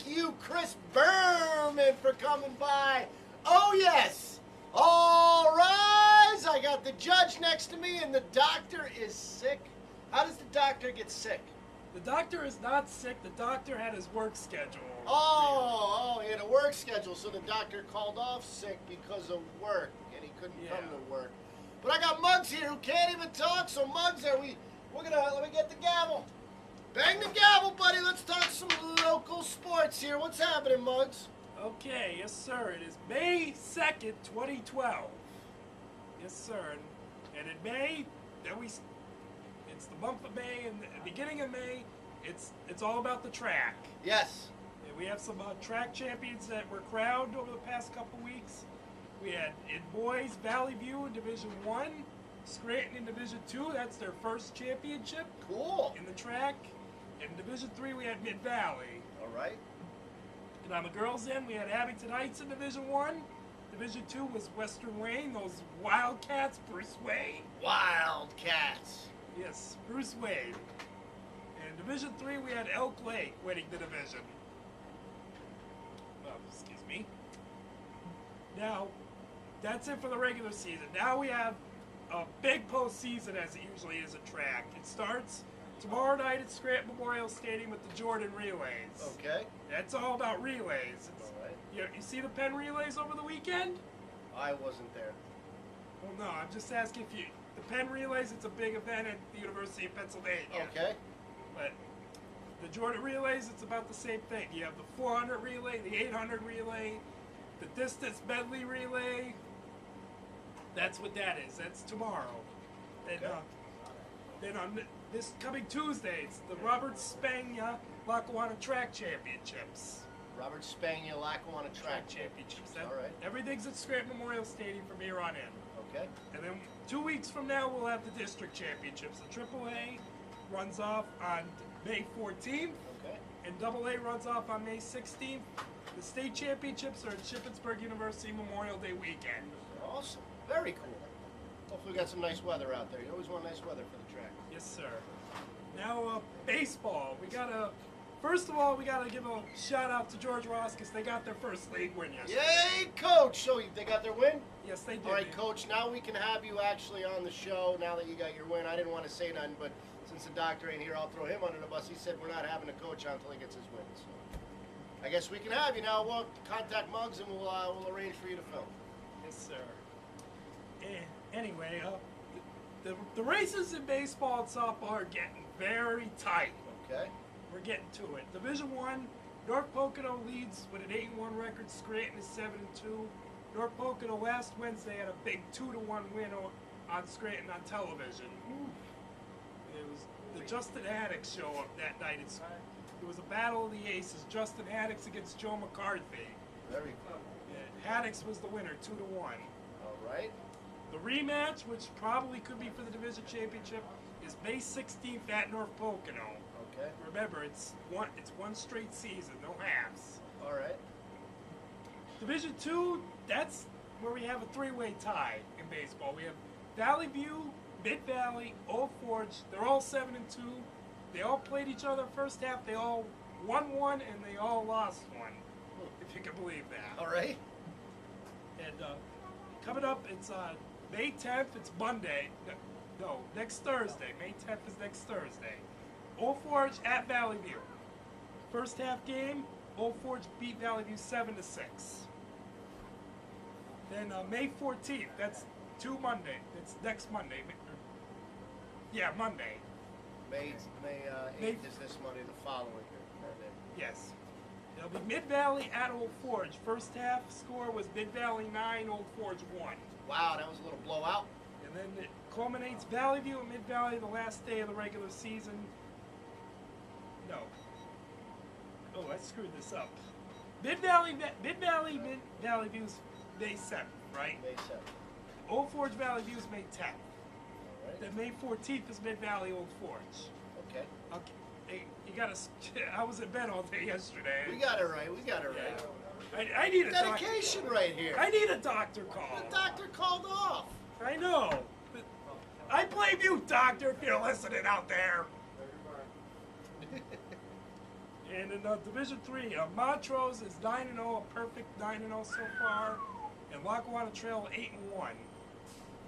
Thank you, Chris Berman, for coming by. Oh, yes. All rise. I got the judge next to me, and the doctor is sick. How does the doctor get sick? The doctor is not sick. The doctor had his work schedule. Oh, he had a work schedule, so the doctor called off sick because of work, and he couldn't come to work. But I got Muggs here who can't even talk, so Muggs, let me get the gavel. Bang the gavel, buddy. Let's talk some local sports here. What's happening, Muggs? Okay, yes, sir. It is May 2nd, 2012. Yes, sir. And in May, it's the month of May, and the beginning of May, it's all about the track. Yes. And we have some track champions that were crowned over the past couple weeks. We had in boys, Valley View in Division 1, Scranton in Division 2. That's their first championship. Cool. In the track. In Division 3, we had Mid-Valley. All right. And on the girls' end, we had Abington Heights in Division 1. Division 2 was Western Wayne, those Wildcats, Bruce Wayne. Wildcats. Yes, Bruce Wayne. And Division 3, we had Elk Lake winning the division. Excuse me. Now, that's it for the regular season. Now we have a big postseason, as it usually is at track. It starts tomorrow night at Scranton Memorial Stadium with the Jordan Relays. Okay. That's all about relays. All right. You see the Penn Relays over the weekend? I wasn't there. Well, no, I'm just asking if you... The Penn Relays, it's a big event at the University of Pennsylvania. Okay. But the Jordan Relays, it's about the same thing. You have the 400 relay, the 800 relay, the distance medley relay. That's what that is. That's tomorrow. And, Okay. then on this coming Tuesday, it's the Robert Spagna Lackawanna Track Championships. Robert Spagna Lackawanna Track Championships. All right. Everything's at Scranton Memorial Stadium from here on in. Okay. And then 2 weeks from now, we'll have the district championships. The AAA runs off on May 14th, Okay. and AA runs off on May 16th. The state championships are at Shippensburg University Memorial Day weekend. Awesome. Very cool. Hopefully we got some nice weather out there. You always want nice weather for the track. Yes, sir. Now, baseball. First of all, we gotta give a shout out to George Ross because they got their first league win yesterday. Yay, Coach! So they got their win? Yes, they did. All right, Coach, now we can have you actually on the show now that you got your win. I didn't want to say nothing, but since the doctor ain't here, I'll throw him under the bus. He said we're not having a coach on until he gets his win. So I guess we can have you now. We'll contact Muggs and we'll arrange for you to film. Yes, sir. Anyway, the races in baseball and softball are getting very tight. Okay. We're getting to it. Division 1, North Pocono leads with an 8-1 record. Scranton is 7-2. North Pocono last Wednesday had a big 2-1 win on Scranton on television. It was the Justin Haddix show up that night. It was a battle of the aces. Justin Haddix against Joe McCarthy. Very cool. Haddix was the winner, 2-1. All right. The rematch, which probably could be for the division championship, is May 16th at North Pocono. Okay. Remember, it's one straight season, no halves. All right. Division 2, that's where we have a three-way tie in baseball. We have Valley View, Mid-Valley, Old Forge. They're all 7-2. They all played each other first half. They all won one, and they all lost one, if you can believe that. All right. And coming up, it's May 10th. It's Monday. No, next Thursday. May 10th is next Thursday. Old Forge at Valley View. First half game, Old Forge beat Valley View 7-6. Then May 14th, that's Monday. It's next Monday. Yeah, Monday. May 8th is this Monday, the following Monday. Yes. It'll be Mid-Valley at Old Forge. First half score was Mid-Valley 9, Old Forge 1. Wow, that was a little blowout. And then it culminates Valley View and Mid-Valley the last day of the regular season. No. Oh, I screwed this up. Mid-Valley View's May 7th, right? May 7th. Old Forge Valley View's May 10th. All right. Then May 14th is Mid-Valley Old Forge. Okay. Okay. Hey, you gotta. I was in bed all day yesterday. We got it right. We got it right. Yeah. I need a Dedication doctor. right here. I need a doctor call. The doctor called off. I know. But I blame you, doctor, if you're listening out there. And in Division 3, Montrose is 9-0, a perfect 9-0 so far. And Lackawanna Trail 8-1.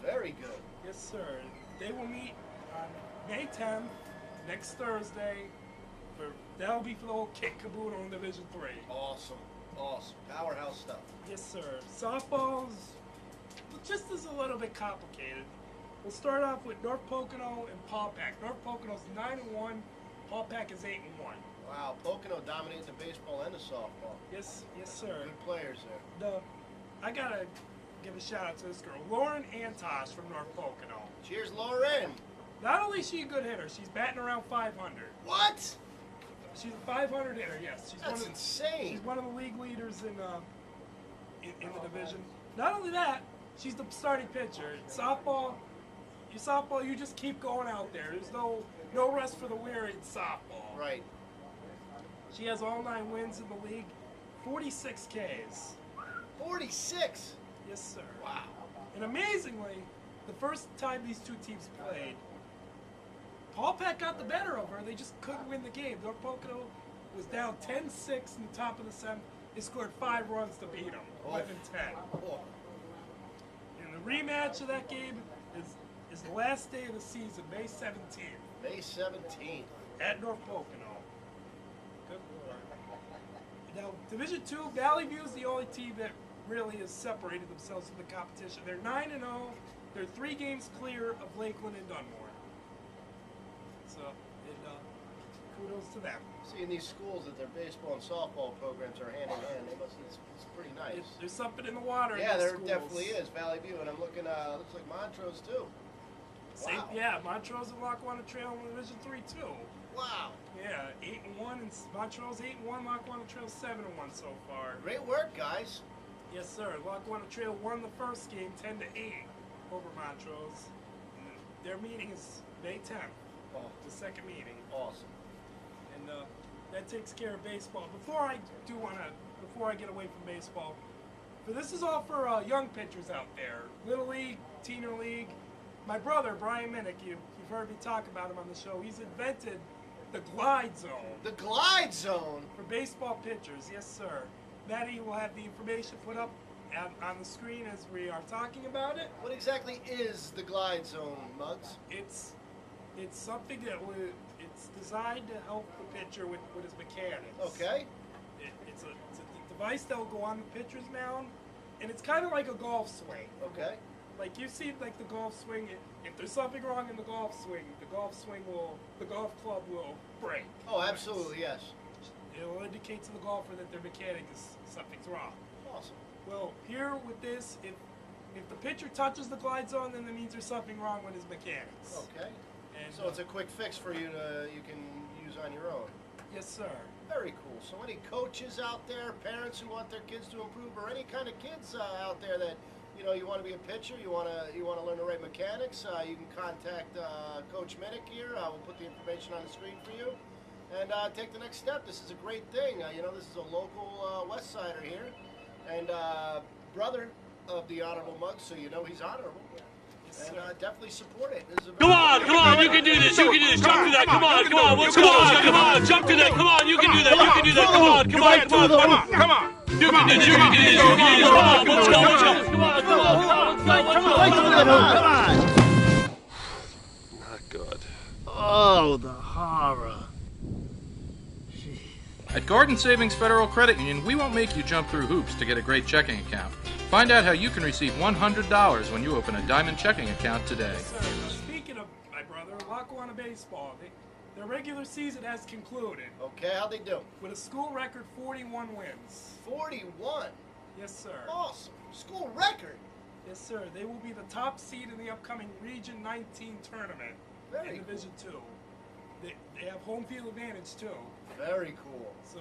Very good. Yes, sir. They will meet on May 10th, next Thursday. That'll be for the old kick caboodle in Division 3. Awesome. Awesome. Powerhouse stuff. Yes, sir. Softball's just is a little bit complicated. We'll start off with North Pocono and Paupack. North Pocono's 9-1. Paupack is 8-1. Wow, Pocono dominates the baseball and the softball. Yes, sir. Good players there. I gotta give a shout out to this girl, Lauren Antosh from North Pocono. Cheers, Lauren. Not only is she a good hitter, she's batting around 500. What? She's a 500 hitter. Yes, That's insane. She's one of the league leaders in the division. Not only that, she's the starting pitcher. Softball, you just keep going out there. There's no rest for the weary in softball. Right. She has all 9 wins in the league, 46 Ks. 46? Yes, sir. Wow. And amazingly, the first time these two teams played, Paupack got the better of her. They just couldn't win the game. North Pocono was down 10-6 in the top of the 7th. They scored 5 runs to beat them, 11-10. Oh. And the rematch of that game is the last day of the season, May 17th. May 17th. At North Pocono. Good Lord. Now, Division 2, Valley View is the only team that really has separated themselves from the competition. They're 9-0. They're 3 games clear of Lakeland and Dunmore. So, kudos to them. Seeing these schools that their baseball and softball programs are hand in hand, it's pretty nice. There's something in the water. Yeah, in there schools. definitely is. Valley View, and I'm looking. Looks like Montrose too. Wow. Yeah, Montrose and Lackawanna Trail in Division 3 too. Wow. Yeah, 8-1, and Montrose 8-1. Lackawanna Trail 7-1 so far. Great work, guys. Yes, sir. Lackawanna Trail won the first game 10-8 over Montrose. And their meeting is May 10th. Oh, The second meeting. awesome. And that takes care of baseball. Before I get away from baseball, this is all for young pitchers out there. Little League, Teener League. My brother, Brian Minnick, you've heard me talk about him on the show. He's invented the glide zone. The glide zone? For baseball pitchers, yes, sir. Matty will have the information put up on the screen as we are talking about it. What exactly is the glide zone, Muggs? It's something it's designed to help the pitcher with his mechanics. Okay. It's a device that will go on the pitcher's mound, and it's kind of like a golf swing. Okay. Like you see, like the golf swing. If there's something wrong in the golf club will break. Oh, absolutely, yes. It'll indicate to the golfer that their mechanic something's wrong. Awesome. Well, here with this, if the pitcher touches the glide zone, then that means there's something wrong with his mechanics. Okay. And, So it's a quick fix for you you can use on your own. Yes, sir. Very cool. So any coaches out there, parents who want their kids to improve, or any kind of kids out there that you want to be a pitcher, you want to learn the right mechanics, you can contact Coach Minnick here. We'll put the information on the screen for you, and take the next step. This is a great thing. This is a local West Sider here, and brother of the Honorable Muggs, so he's honorable. And definitely support it. This is Come on, you can do this, jump to that, come on, what's going on, jump to that, come on, you can do that, come on, You can do this, come on, Not good. Oh, the horror. At Garden Savings Federal Credit Union, we won't make you jump through hoops to get a great checking account. Find out how you can receive $100 when you open a Diamond checking account today. Yes, sir. Speaking of my brother, Lackawanna baseball, their regular season has concluded. Okay, how'd they do? With a school record 41 wins. 41? Yes, sir. Awesome. School record? Yes, sir. They will be the top seed in the upcoming Region 19 tournament in Division 2. They have home field advantage, too. Very cool. So,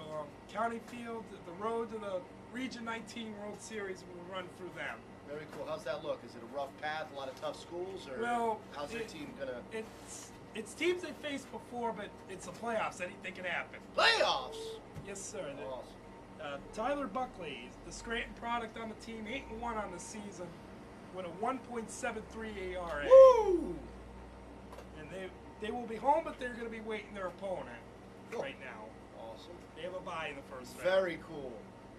County Field, the road to the Region 19 World Series will run through them. Very cool. How's that look? Is it a rough path, a lot of tough schools, or how's their team gonna? It's teams they faced before, but it's the playoffs. Anything can happen. Playoffs? Yes, sir. Awesome. Tyler Buckley, the Scranton product on the team, 8-1 on the season, with a 1.73 ERA. Woo! And they will be home, but they're going to be waiting their opponent right now. Awesome. awesome. They have a bye in the first round. Very cool.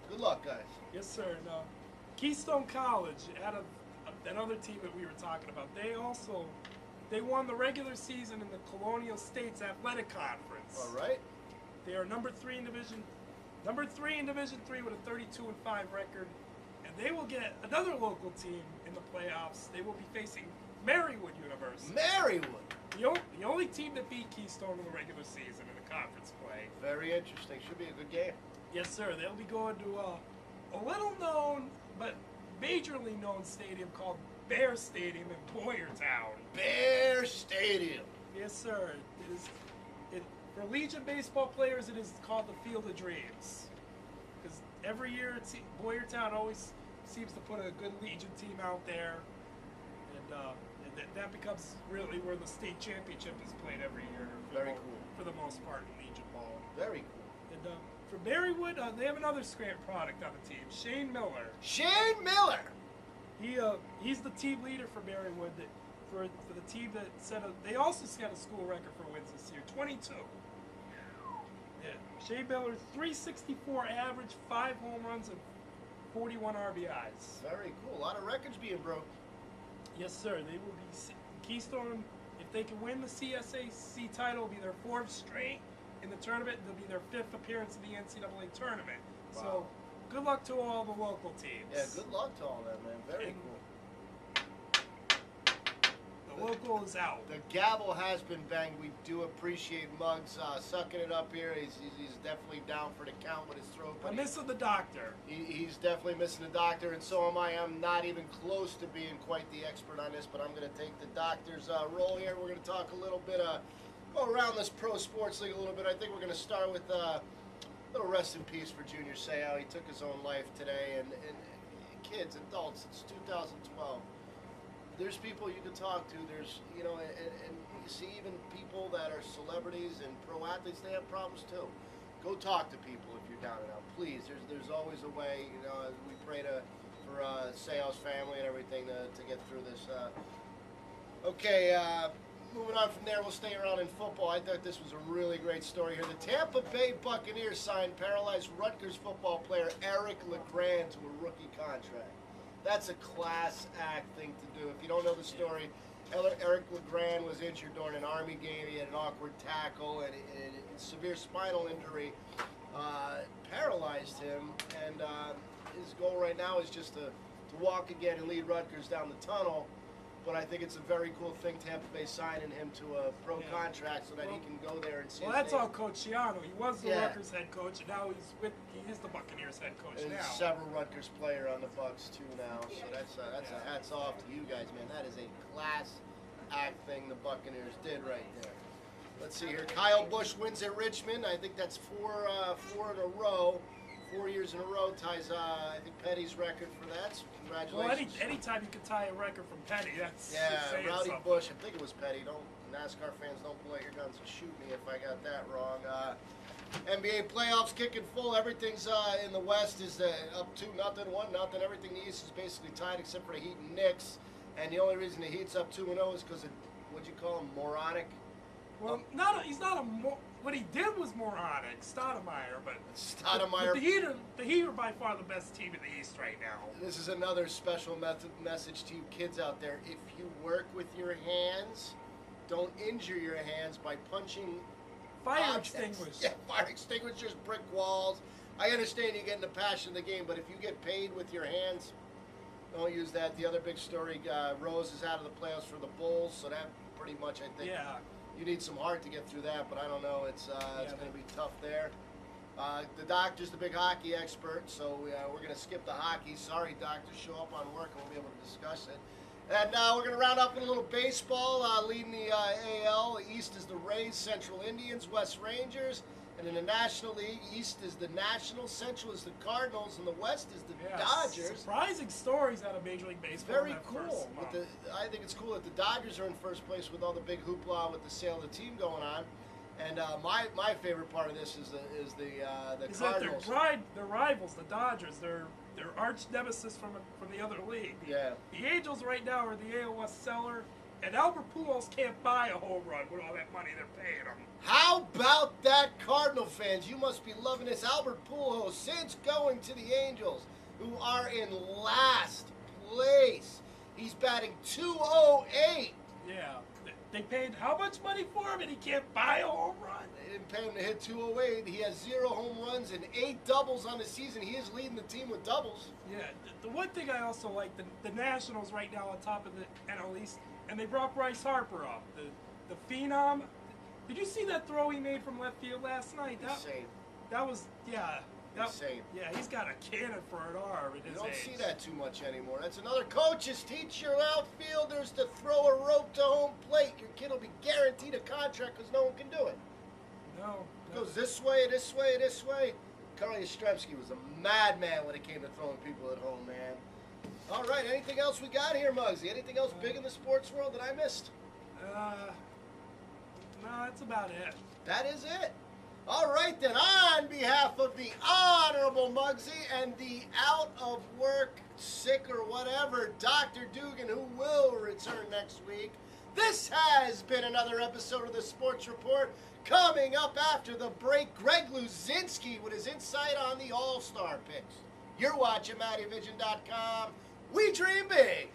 Good luck, guys. Yes, sir. And, Keystone College, out of another team that we were talking about, they won the regular season in the Colonial States Athletic Conference. All right. They are number 3 in Division 3 with a 32-5 record, and they will get another local team in the playoffs. They will be facing Marywood University. Marywood. The only team that beat Keystone in the regular season in the conference play. Very interesting. Should be a good game. Yes, sir. They'll be going to a little-known but majorly known stadium called Bear Stadium in Boyertown. Bear Stadium. Yes, sir. For Legion baseball players, it is called the Field of Dreams. Because every year, Boyertown always seems to put a good Legion team out there. And that becomes really where the state championship is played every year. Very cool. For the most part in Legion ball. Very cool. And for Marywood, they have another Scranton product on the team, Shane Miller. Shane Miller. He's the team leader for Marywood. For the team that they also set a school record for wins this year, 22. Yeah, Shane Miller, 364 average, 5 home runs, and 41 RBIs. Very cool. A lot of records being broke. Yes, sir. They will be Keystone. If they can win the CSAC title, it'll be their 4th straight in the tournament. It'll be their 5th appearance in the NCAA tournament. Wow. So, good luck to all the local teams. Yeah, good luck to all them, man. Very cool. The local is out. The gavel has been banged. We do appreciate Muggs sucking it up here. He's definitely down for the count with his throat. I'm missing the doctor. He's definitely missing the doctor, and so am I. I'm not even close to being quite the expert on this, but I'm going to take the doctor's role here. We're going to talk a little bit go around this pro sports league a little bit. I think we're going to start with a little rest in peace for Junior Seau. He took his own life today, and kids, adults, it's 2012. There's people you can talk to. There's, and you see even people that are celebrities and pro athletes, they have problems too. Go talk to people if you're down and out. Please, there's always a way. We pray for Seau's family and everything to get through this. Okay, moving on from there, we'll stay around in football. I thought this was a really great story here. The Tampa Bay Buccaneers signed paralyzed Rutgers football player Eric LeGrand to a rookie contract. That's a class act thing to do. If you don't know the story, Eric LeGrand was injured during an Army game. He had an awkward tackle and a severe spinal injury paralyzed him. And his goal right now is just to walk again and lead Rutgers down the tunnel. But I think it's a very cool thing, Tampa Bay signing him to a pro contract so that he can go there and see his that's name. all Coach Schiano. He was the Rutgers head coach, and now he is the Buccaneers head coach and now. Several Rutgers player on the Bucks too now. So that's a hats off to you guys, man. That is a class act thing the Buccaneers did right there. Let's see here. Kyle Busch wins at Richmond. I think that's four in a row. 4 years in a row ties, I think, Petty's record for that. So congratulations. Well, anytime you can tie a record from Petty, that's saying Rowdy something. Busch. I think it was Petty. NASCAR fans, don't pull out your guns and shoot me if I got that wrong. NBA playoffs kicking full. Everything's in the West is up 2-0, 1-0. Everything in the East is basically tied except for the Heat and Knicks. And the only reason the Heat's up 2-0 is because of, what'd you call him, moronic? Well, he's not a what he did was moronic, Stoudemire, but Stoudemire. The Heat are by far the best team in the East right now. This is another special message to you kids out there. If you work with your hands, don't injure your hands by punching fire objects. extinguishers. Yeah, fire extinguishers, brick walls. I understand you getting the passion of the game, but if you get paid with your hands, don't use that. The other big story, Rose is out of the playoffs for the Bulls, so that pretty much, I think, you need some heart to get through that, but I don't know. It's going to be tough there. The doctor's the big hockey expert, so we're going to skip the hockey. Sorry, doctor, show up on work and we'll be able to discuss it. And we're going to round up with a little baseball. Leading the AL, East is the Rays, Central Indians, West Rangers. And in the National League, East is the Nationals, Central is the Cardinals, and the West is the Dodgers. Surprising stories out of Major League Baseball. Very cool. I think it's cool that the Dodgers are in first place with all the big hoopla with the sale of the team going on. And my favorite part of this is the Cardinals. They're rivals, the Dodgers. They're arch nemesis from the other league. Yeah. The Angels right now are the AL West seller. And Albert Pujols can't buy a home run with all that money they're paying him. How about that, Cardinal fans? You must be loving this. Albert Pujols, since going to the Angels, who are in last place, he's batting .208. Yeah. They paid how much money for him and he can't buy a home run? They didn't pay him to hit .208. He has 0 home runs and 8 doubles on the season. He is leading the team with doubles. Yeah. The one thing I also like, the Nationals right now on top of the NL East, and they brought Bryce Harper up, the phenom. Did you see that throw he made from left field last night? Insane. That was, yeah. Insane. Yeah, he's got a cannon for an arm at his You don't age. see that too much anymore. That's another coaches teach your outfielders to throw a rope to home plate. Your kid will be guaranteed a contract because no one can do it. No. It goes this way, this way, this way. Carly Yastrzemski was a madman when it came to throwing people at home, man. All right, anything else we got here, Muggsy? Anything else big in the sports world that I missed? No, that's about it. That is it. All right, then, on behalf of the Honorable Muggsy and the out of work, sick, or whatever, Dr. Dugan, who will return next week, this has been another episode of the Sports Report. Coming up after the break, Greg Luzinski with his insight on the All-Star picks. You're watching Mattyvison.com. We dream big.